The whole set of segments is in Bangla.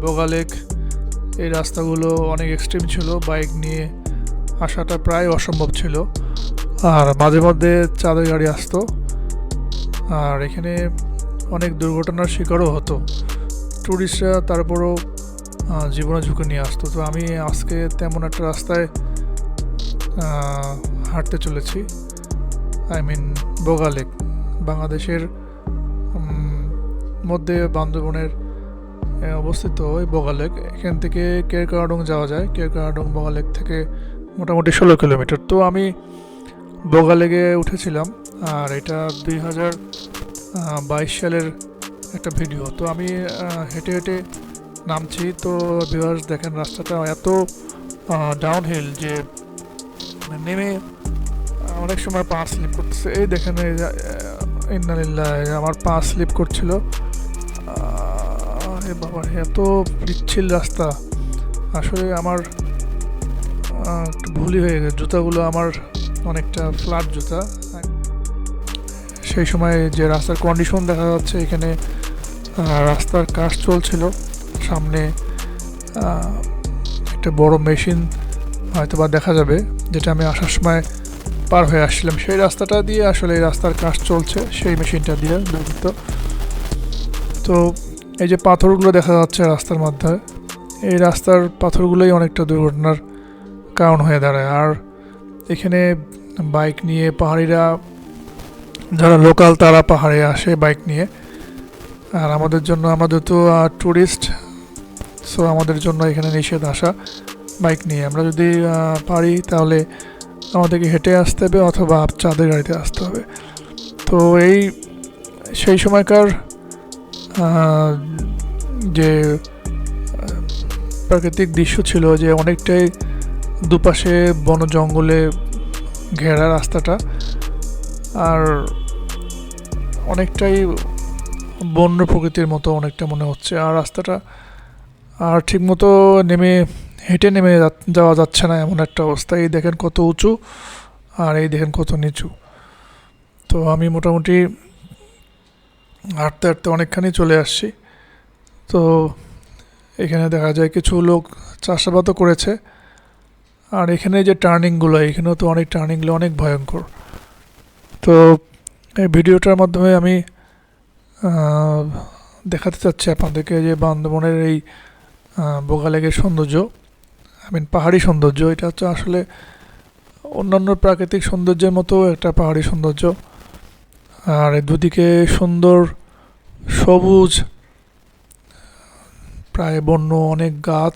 বগা লেক এই রাস্তাগুলো অনেক এক্সট্রিম ছিল, বাইক নিয়ে আসাটা প্রায় অসম্ভব ছিল। আর মাঝে মধ্যে চাঁদের গাড়ি আসতো, আর এখানে অনেক দুর্ঘটনার শিকারও হতো ট্যুরিস্টরা, তারপরও জীবনে ঝুঁকি নিয়ে আসতো। তো আমি আজকে তেমন একটা রাস্তায় হাঁটতে চলেছি, আই মিন বগা লেক, বাংলাদেশের মধ্যে বান্দরবনের অবস্থিত ওই বগা লেক। এখান থেকে কেরকাডং যাওয়া যায়, কেরকাডং বগা লেক থেকে মোটামুটি 16 কিলোমিটার। তো আমি বগা লেকে উঠেছিলাম, আর এটা 2022 সালের একটা ভিডিও। তো আমি হেঁটে হেঁটে নামছি। তো ভিউয়ার্স দেখেন রাস্তাটা এত ডাউন হিল যে নেমে অনেক সময় পা স্লিপ করতেছে। এই দেখেন ইন্নালিল্লাহ, আমার পা স্লিপ করছিল। বাবা, এত পিচ্ছিল রাস্তা, আসলে আমার একটু ভুলই হয়ে গেছে। জুতাগুলো আমার অনেকটা ফ্ল্যাট জুতা। সেই সময় যে রাস্তার কন্ডিশন দেখা যাচ্ছে, এখানে রাস্তার কাজ চলছিল, সামনে একটা বড় মেশিন হয়তো বা দেখা যাবে, যেটা আমি আসার সময় পার হয়ে আসছিলাম। সেই রাস্তাটা দিয়ে আসলে এই রাস্তার কাজ চলছে, সেই মেশিনটা দিয়ে দুর্গত। তো এই যে পাথরগুলো দেখা যাচ্ছে রাস্তার মধ্যে, এই রাস্তার পাথরগুলোই অনেকটা দুর্ঘটনার কারণ হয়ে দাঁড়ায়। আর এখানে বাইক নিয়ে পাহাড়িরা যারা লোকাল, তারা পাহাড়ে আসে বাইক নিয়ে। আর আমাদের তো ট্যুরিস্ট, সো আমাদের জন্য এখানে নিষেধ আসা বাইক নিয়ে। আমরা যদি পারি তাহলে আমাদেরকে হেঁটে আসতে হবে অথবা চাঁদের গাড়িতে আসতে হবে। তো সেই সময়কার যে প্রাকৃতিক দৃশ্য ছিল, যে অনেকটাই দুপাশে বন জঙ্গলে ঘেরা রাস্তাটা, আর অনেকটাই বন্য প্রকৃতির মতো অনেকটা মনে হচ্ছে। আর রাস্তাটা আর ঠিকমতো হেঁটে নেমে যাওয়া যাচ্ছে না, এমন একটা অবস্থা। এই দেখেন কত উঁচু, আর এই দেখেন কত নিচু। তো আমি মোটামুটি হাঁটতে হাঁটতে অনেকখানি চলে আসছি। তো এখানে দেখা যায় কিছু লোক চাষাবাদও করেছে। আর এখানে যে টার্নিংগুলো, এখানেও তো অনেক টার্নিংগুলো অনেক ভয়ঙ্কর। তো এই ভিডিওটার মাধ্যমে আমি দেখাতে চাচ্ছি আপনাদেরকে যে বান্দরবনের এই বগা লেকের সৌন্দর্য, আই মিন পাহাড়ি সৌন্দর্য। এটা হচ্ছে আসলে অন্যান্য প্রাকৃতিক সৌন্দর্যের মতো একটা পাহাড়ি সৌন্দর্য। আর দুদিকে সুন্দর সবুজ, প্রায় বন্য অনেক গাছ,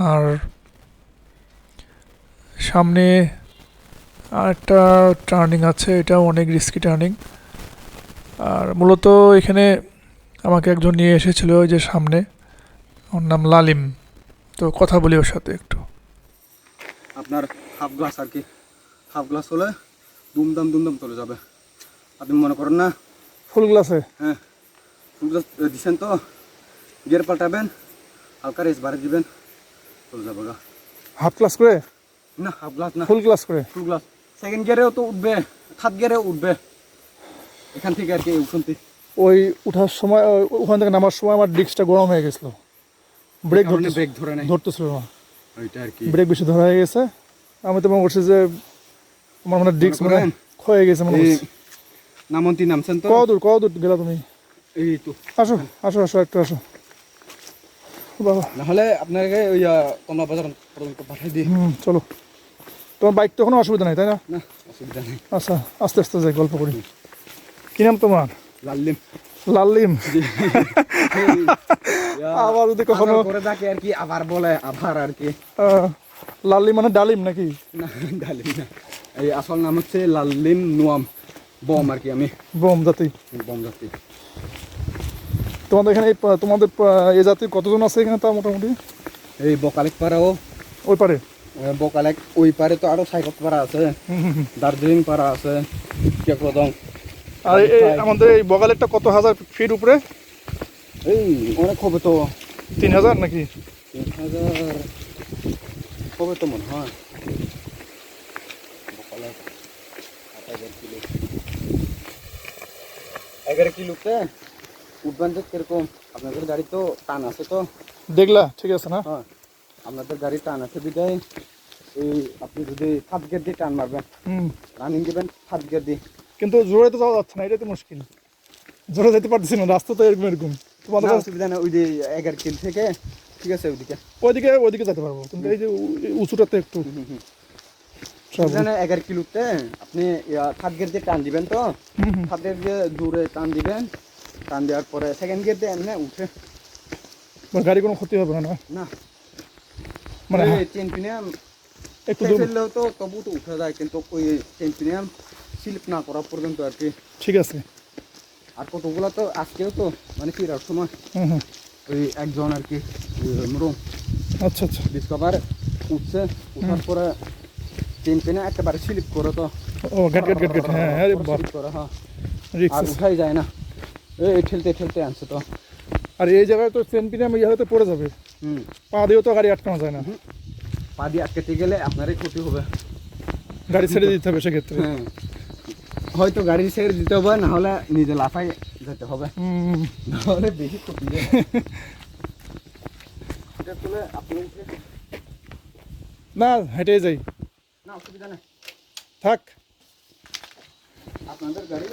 আর সামনে আরেকটা টার্নিং আছে, এটাও অনেক রিস্কি টার্নিং। আর মূলত এখানে আমাকে একজন নিয়ে এসেছিল ওই যে সামনে, ওর নাম লালিম। তো কথা বলি ওর সাথে একটু। আপনার হাফ গ্লাস আর কি, হাফ গ্লাস হলে দুমদাম চলে যাবে। আপনি মনে করেন না ফুল গ্লাসে? হ্যাঁ, ফুল গ্লাস দিচ্ছেন তো, গিয়ার পাল্টাবেন, হালকা রেস বাড়ি দিবেন, চলে যাবে গা। হাফ গ্লাস করে না, হাফ গ্লাস না, ফুল গ্লাস করে। ফুল গ্লাস। সেকেন্ড গিয়ারেও তো উঠবে, থার্ড গিয়ারেও উঠবে, এখান থেকে আর কি উঠতে। ওই উঠার সময়, ওখান থেকে নামার সময় আমার ডিস্কটা গরম হয়ে গেছিলো, ব্রেক ধরে নাই, ধরতেছিল না, ওইটা আর কি, ব্রেক বেশি ধরা হয়ে গেছে। আমি তো মনে করছি যে আমার মানে ডিস্ক মানে ক্ষয়ে গেছে মনে করছি। নামন্তি নামছেন তো? কত দূর গেলা তুমি? এই তো আসো আসো আসো, একটু আসো বাবা। নাহলে আপনাকে ওই কমলা বাজার পর্যন্ত পাঠিয়ে দিই। চলো। তোমার বাইক তো কোনো অসুবিধা নাই, তাই না? না, অসুবিধা নেই। আচ্ছা, আস্তে আস্তে যাই, গল্প করি। কি নাম তোমার? লাল্লিম। লাল্লিম। আবার যদি কখনো করে থাকে আর কি, আবার বলে আবার আর কি। লাল্লিম মানে ডালিম নাকি? না, ডালিম না, এই আসল নাম হচ্ছে লাল্লিম নোয়াম বম আর কি। আমি বম জাতি। বম জাতি। তোমাদের এখানে তোমাদের এই জাতির কতজন আছে এখানে তা মোটামুটি? এই বকালেক পাড়াও ওই পারে, বকালেক ওই পারে তো আরো সাইকত পাড়া আছে, দার্জিলিং পাড়া আছে, কেকদং। আর আমাদের এই বগালেকটা কত হাজার ফিট উপরে? এই অনেক হবে তো, 3000 নাকি? 3000 হবে তো মনে হয়। বকালেক 8000 কিলো, 11 কিলোতে উঠবেন তো কিরকম? আপনাদের গাড়ি তো টান আছে তো, দেখলা ঠিক আছে না? হ্যাঁ আপনাদের গাড়ি টান আছে বিদায় এই আপনি যদি ফার্স্ট গিয়ার দিয়ে টান মারবেন, রানিং দিবেন ফার্স্ট গিয়ার দিয়ে। কিন্তু জোরে তো যাওয়া যাচ্ছে না, এটাই তো মুশকিল। জোরে যেতে পারতেছি না, রাস্তা তো এরকম এরকম। তোমাদের না, অসুবিধা না, ওই যে 11 কিল থেকে ঠিক আছে ওইদিকে ওইদিকে যেতে পারবো, কিন্তু এই যে উঁচুটাতে একটু অসুবিধা না। 11 কিলোতে আপনি থার্ড গিয়ার দিয়ে টান দিবেন, তো থার্ড গিয়ার দিয়ে জোরে টান দিবেন, টান দেওয়ার পরে সেকেন্ড গিয়ার দিয়ে এমনি উঠে গাড়ি কোনো ক্ষতি হবে না না মানে চেন পিনিয়াম একটু দূর। ফেললেও তো তবু তো উঠে যায়, কিন্তু ওই চেন পিনিয়াম স্লিপ না করা পর্যন্ত আর কি। ঠিক আছে। আর কতগুলো তো আজকেও তো মানে ফিরার সময় হুম। ওই একজন আর কি রুম আচ্ছা আচ্ছা। ডিসকভার উঠছে, উঠার পরে চেন পিনে একেবারে স্লিপ করে তো ও গেট গেট গেট গেট, হ্যাঁ আরে বাপ, স্লিপ করে, হ্যাঁ রিক্স আর আছে। উঠাই যায় না, এই ঠেলতে ঠেলতে আনছে তো। আর এই জায়গায় তো চেন পিনে আমি ইয়াতে পড়ে যাবে, হুম, পা দিয়েও তো গাড়ি আটকানো যায় না, পা দিয়ে আটকাতে গেলে আপনারই ক্ষতি হবে। গাড়ি ছেড়ে দিতে হবে সেক্ষেত্রে। হ্যাঁ, হয়তো গাড়ি ছেড়ে দিতে হবে, না হলে নিজে লাফাই যেতে হবে, নাহলে বেশি ক্ষতি হবে। এটা তুলে আপনি উঠে না হেঁটেই যাই, না, অসুবিধা নেই, থাক। আপনাদের গাড়ি